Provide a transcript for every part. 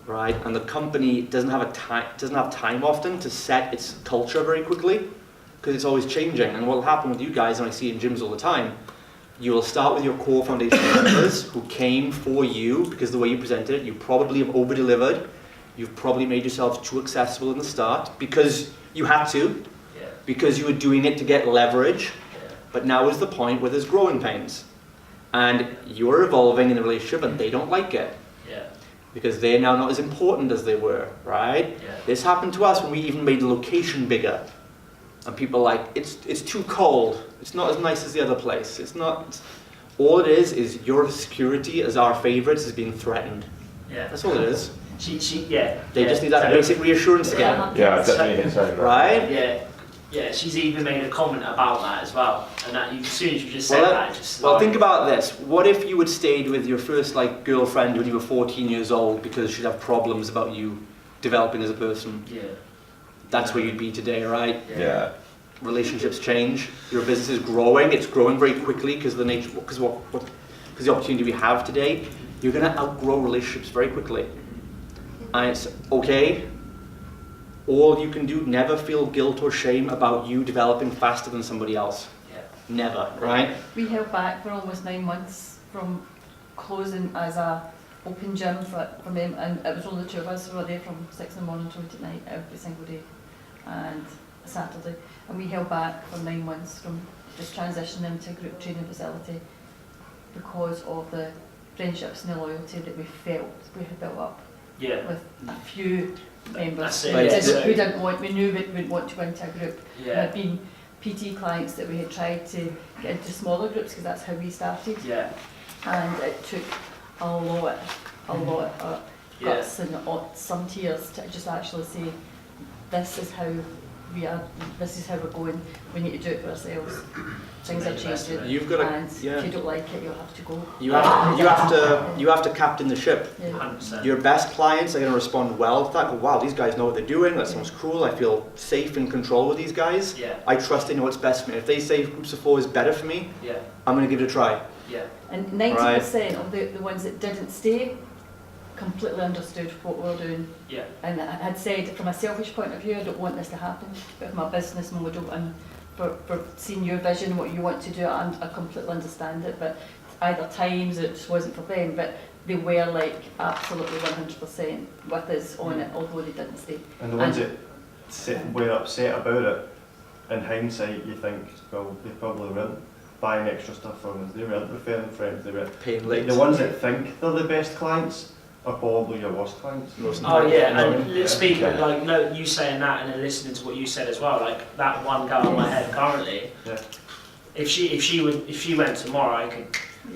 right? And the company doesn't have time often to set its culture very quickly, because it's always changing. And what will happen with you guys, and I see in gyms all the time, you will start with your core foundation members who came for you because the way you presented it, you probably have over-delivered. You've probably made yourself too accessible in the start because you had to, because you were doing it to get leverage. But now is the point where there's growing pains. And you're evolving in the relationship and they don't like it. Because they're now not as important as they were, right? This happened to us when we even made the location bigger. And people are like, it's too cold. It's not as nice as the other place. It's not. All it is your security as our favorites is being threatened. That's all it is. They just need that basic reassurance again. Definitely. Right? Yeah, she's even made a comment about that as well. And that as soon as you just said that, think about this. What if you had stayed with your first girlfriend when you were 14 years old because she'd have problems about you developing as a person? That's where you'd be today, right? Relationships change. Your business is growing. It's growing very quickly because the opportunity we have today. You're going to outgrow relationships very quickly, and it's okay. All you can do, never feel guilt or shame about you developing faster than somebody else. Never, right? We held back for almost 9 months from closing as a open gym for them, and it was only the two of us who were there from 6 in the morning to 8 at night every single day and Saturday, and we held back for 9 months from just transitioning them to a group training facility because of the friendships and the loyalty that we felt we had built up with a few members who didn't want, we knew we would want to go into a group. There had been PT clients that we had tried to get into smaller groups because that's how we started, and it took a lot of guts and some tears to just actually say, this is how we are, this is how we're going, we need to do it for ourselves. Things are changing, and if you don't like it, you'll have to go. You have to captain the ship. 100%. Your best clients are going to respond well to that. Go, wow, these guys know what they're doing, that sounds cool, I feel safe in control with these guys. I trust they know what's best for me. If they say groups of 4 is better for me, I'm going to give it a try. And 90% of the ones that didn't stay completely understood what we were doing. And I had said, from a selfish point of view, I don't want this to happen, but from a business model and for seeing your vision, what you want to do, I completely understand it, but either times it just wasn't for them, but they were absolutely 100% with us on it, although they didn't stay. And the ones that were upset about it, in hindsight you think, well, they probably weren't buying extra stuff from us, they weren't referring friends, they were paying late. The ones that think they're the best clients are probably your worst clients. And speaking of you saying that and then listening to what you said as well, that one girl in my head currently, if she went tomorrow, I could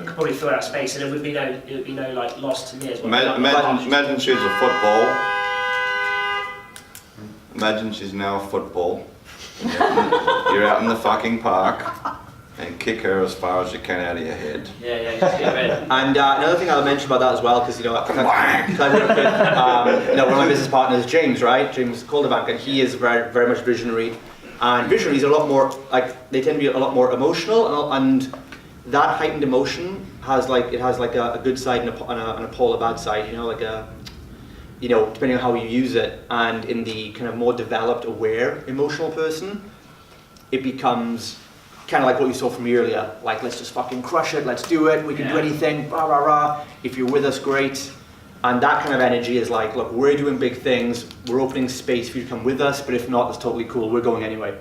probably fill that space, and it would be no loss to me as well. Imagine she's a football. Imagine she's now a football. You're out in the fucking park. And kick her as far as you can out of your head. Just get ready. And another thing I'll mention about that as well, because one of my business partners, James, right? James Calderbank, and he is very, very much visionary. And visionaries are a lot more they tend to be a lot more emotional, and that heightened emotion has a good side and a polar bad side. Depending on how you use it. And in the kind of more developed, aware, emotional person, it becomes kind of like what you saw from me earlier, let's just fucking crush it, let's do it, we can do anything, rah rah rah, if you're with us, great. And that kind of energy is look, we're doing big things, we're opening space for you to come with us, but if not, that's totally cool, we're going anyway.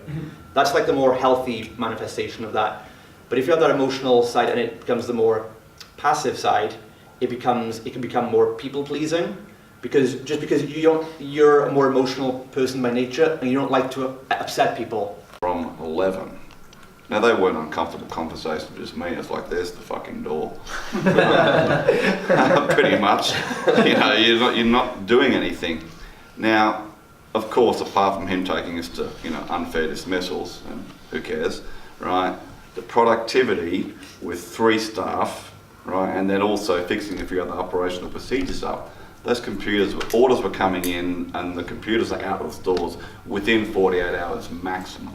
That's the more healthy manifestation of that. But if you have that emotional side and it becomes the more passive side, it can become more people-pleasing, because you're a more emotional person by nature, and you don't like to upset people. From 11. Now they weren't uncomfortable conversations with just me, it's there's the fucking door. Pretty much. You're not doing anything. Now, of course, apart from him taking us to, unfair dismissals, and who cares, right? The productivity with 3 staff, right, and then also fixing a few other operational procedure stuff, those orders were coming in and the computers are out of the stores within 48 hours maximum.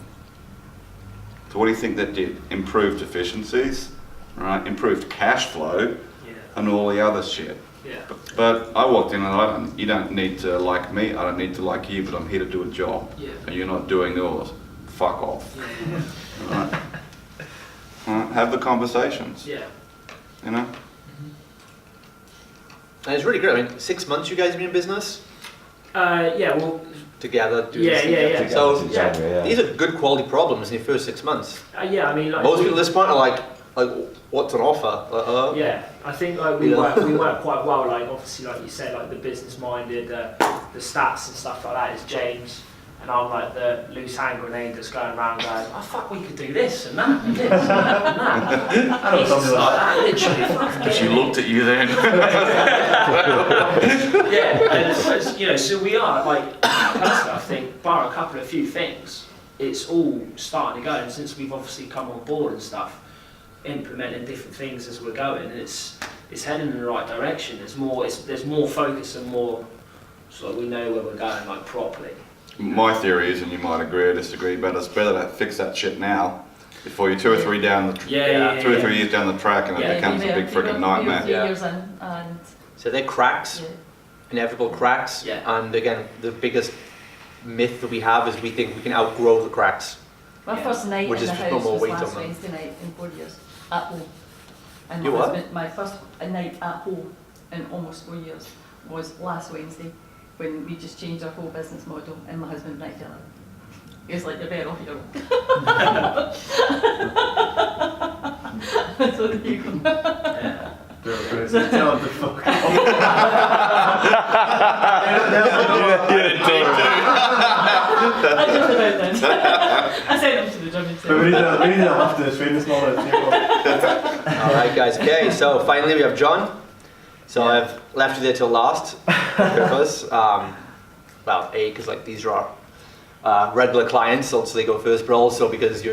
So what do you think that did? Improved efficiencies, right? Improved cash flow, and all the other shit. Yeah. But I walked in and you don't need to like me, I don't need to like you, but I'm here to do a job. Yeah. And you're not doing yours. Fuck off. Yeah. Right? Right? Have the conversations, Yeah. you know? And it's really great. I mean, 6 months you guys have been in business Yeah. Well. together. Doing Yeah, this thing. yeah, yeah. So Yeah. these are good quality problems in your first 6 months. Yeah. I mean, like Most people at this point are like, what's on offer? Yeah, I think like we work quite well. Like obviously, like you said, like the business minded, the stats and stuff like that is James, and I'm like the loose hand grenade that's going around going, oh fuck, we could do this and that and this and that and that. I know It's just something like that, literally. fucking She looked at you then. Yeah, and it's, you know, so we are like personally, I think, bar a few things, it's all starting to go. And since we've obviously come on board and stuff, implementing different things as we're going, and it's heading in the right direction. There's more focus and more, so like we know where we're going like properly. My theory is, and you might agree or disagree, but it's better to fix that shit now before you're 2 or 3 down the 2 or 3 years down the track and it becomes a big freaking nightmare. 3 years in, and So they're cracks, inevitable cracks. Yeah. And again, the biggest myth that we have is we think we can outgrow the cracks. my Yeah. first night Which in is the just no house more was weight last on them. Wednesday night in 4 years, at home. And You my what? husband, my first night at home in almost 4 years was last Wednesday, when we just changed our whole business model, and my husband right there. He was like, you're better off here. So there you go. Yeah. Tell him to fuck off. I just about then. I sent him to the gym But we instead. need to lift this train this morning. Alright guys, okay, so finally we have John. So I've left you there till last because, well, A, because like these are our regular clients, so they go first, but also because you're